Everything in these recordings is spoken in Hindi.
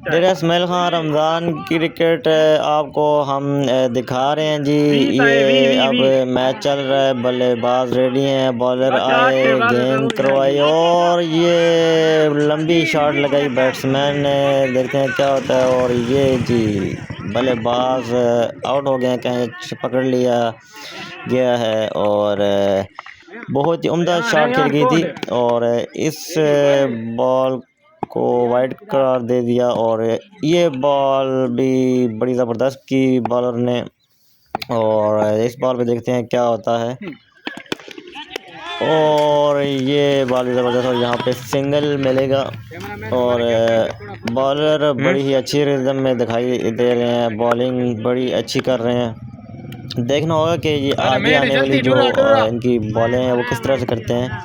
डेरा इस्माइल खान रमज़ान क्रिकेट आपको हम दिखा रहे हैं जी। ये अब मैच चल रहा है, बल्लेबाज रेडी हैं, बॉलर आए, गेंद करवाई और ये लंबी शॉट लगाई बैट्समैन ने। देखते हैं क्या होता है। और ये जी बल्लेबाज आउट हो गए हैं, कैच पकड़ लिया गया है और बहुत ही उम्दा शॉट खेल गई थी और इस बॉल को वाइड करार दे दिया। और ये बॉल भी बड़ी ज़बरदस्त की बॉलर ने। और इस बॉल पे देखते हैं क्या होता है। और ये बॉल भी ज़बरदस्त और यहाँ पे सिंगल मिलेगा। और बॉलर बड़ी ही अच्छी रिदम में दिखाई दे रहे हैं, बॉलिंग बड़ी अच्छी कर रहे हैं। देखना होगा कि ये आगे आने वाली जो इनकी बॉलें हैं वो किस तरह से करते हैं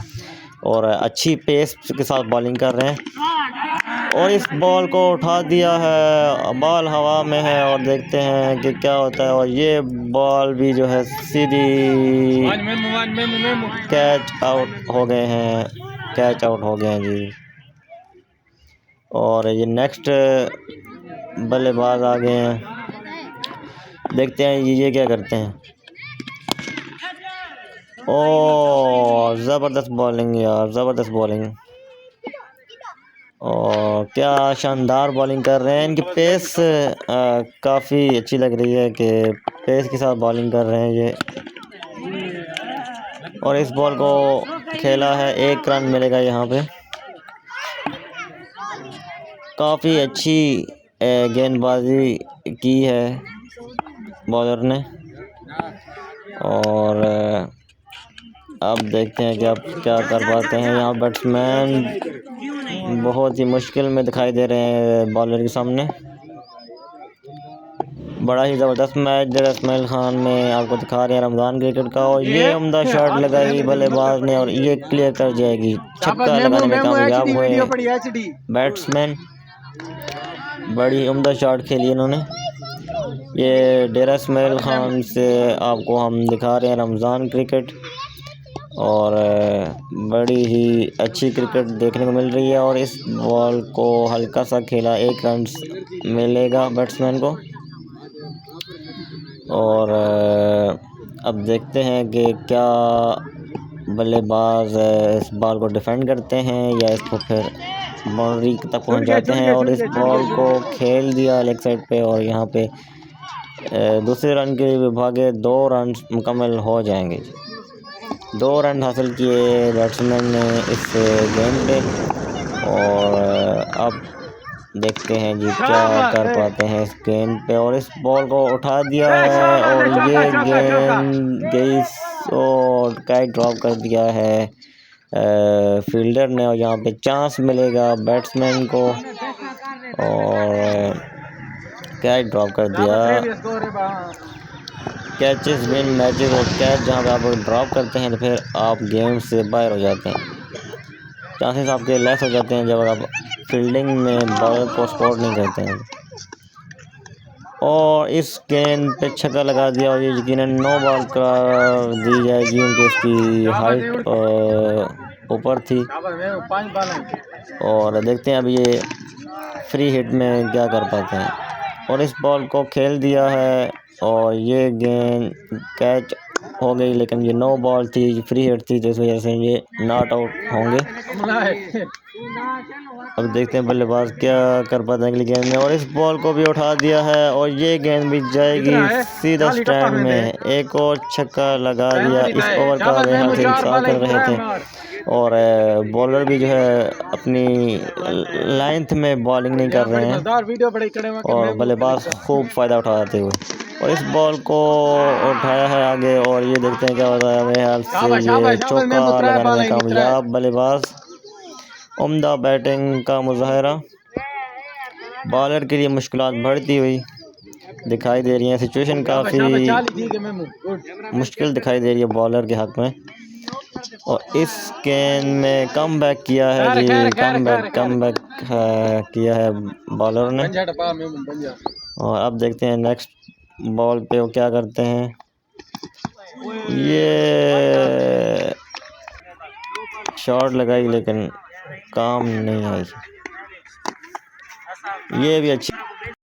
और अच्छी पेस के साथ बॉलिंग कर रहे हैं। और इस बॉल को उठा दिया है, बॉल हवा में है और देखते हैं कि क्या होता है। और ये बॉल भी जो है सीधी कैच आउट हो गए हैं, कैच आउट हो गए हैं जी। और ये नेक्स्ट बल्लेबाज आ गए हैं, देखते हैं ये क्या करते हैं। ओ ज़बरदस्त बॉलिंग यार, ज़बरदस्त बॉलिंग और क्या शानदार बॉलिंग कर रहे हैं। इनकी पेस काफ़ी अच्छी लग रही है कि पेस के साथ बॉलिंग कर रहे हैं ये। और इस बॉल को खेला है, 1 रन मिलेगा यहाँ पे। काफ़ी अच्छी गेंदबाजी की है बॉलर ने। और अब देखते हैं कि आप क्या कर पाते हैं। यहाँ बैट्समैन बहुत ही मुश्किल में दिखाई दे रहे हैं बॉलर के सामने। बड़ा ही ज़बरदस्त मैच डेरा इस्माइल खान में आपको दिखा रहे हैं रमज़ान क्रिकेट का। और ये उम्दा शॉट लगाई बल्लेबाज ने और ये क्लियर कर जाएगी, छक्का लगाने में कामयाब हुए बैट्समैन। बड़ी उम्दा शॉट खेली इन्होंने। ये डेरा इस्माइल खान से आपको हम दिखा रहे हैं रमज़ान क्रिकेट और बड़ी ही अच्छी क्रिकेट देखने को मिल रही है। और इस बॉल को हल्का सा खेला, 1 रन मिलेगा बैट्समैन को। और अब देखते हैं कि क्या बल्लेबाज इस बॉल को डिफेंड करते हैं या इसको फिर बाउंड्री तक पहुंच जाते हैं। और इस बॉल को खेल दिया लेग साइड पे और यहाँ पे दूसरे रन के लिए भागे, 2 रन मुकम्मल हो जाएंगे। 2 रन हासिल किए बैट्समैन ने इस गेंद पे। और अब देखते हैं जी क्या कर पाते हैं इस गेंद पे। और इस बॉल को उठा दिया है और ये गेंद गई और कैच ड्रॉप कर दिया है फील्डर ने। और यहाँ पे चांस मिलेगा बैट्समैन को और कैच ड्रॉप कर दिया। कैचेस विन मैचेस और कैच जहाँ पे आप ड्रॉप करते हैं तो फिर आप गेम से बाहर हो जाते हैं, चांसेस आपके लेस हो जाते हैं जब आप फील्डिंग में बॉलर को स्कोर नहीं करते हैं। और इस गेंद पे छक्का लगा दिया और ये यकीनन 9 बॉल करार दी जाएगी क्योंकि इसकी हाइट ऊपर थी। और देखते हैं अब ये फ्री हिट में क्या कर पाते हैं। और इस बॉल को खेल दिया है और ये गेंद कैच हो गई, लेकिन ये 9 बॉल थी, फ्री हिट थी, तो इस वजह से ये नॉट आउट होंगे। अब देखते हैं बल्लेबाज क्या कर पाते हैं अगली गेंद में। और इस बॉल को भी उठा दिया है और ये गेंद भी जाएगी सीधा स्टैंड में। एक और छक्का लगा दिया। इस ओवर का बेहद इंतजार कर रहे थे और बॉलर भी जो है अपनी लेंथ में बॉलिंग नहीं कर रहे हैं और बल्लेबाज खूब फ़ायदा उठाते हुए। और इस बॉल को उठाया है आगे और ये देखते हैं क्या होता है। मेरे ख्याल से ये चौका लगाने में कामयाब बल्लेबाज। उम्दा बैटिंग का मुजाहरा, बॉलर के लिए मुश्किलात बढ़ती हुई दिखाई दे रही हैं। सिचुएशन काफ़ी मुश्किल दिखाई दे रही है बॉलर के हक़ में। और इस गेंद में कम बैक किया है जी, कम बैक किया है बॉलर ने। और अब देखते हैं नेक्स्ट बॉल पे वो क्या करते हैं। ये शॉट लगाई लेकिन काम नहीं आई। ये भी अच्छी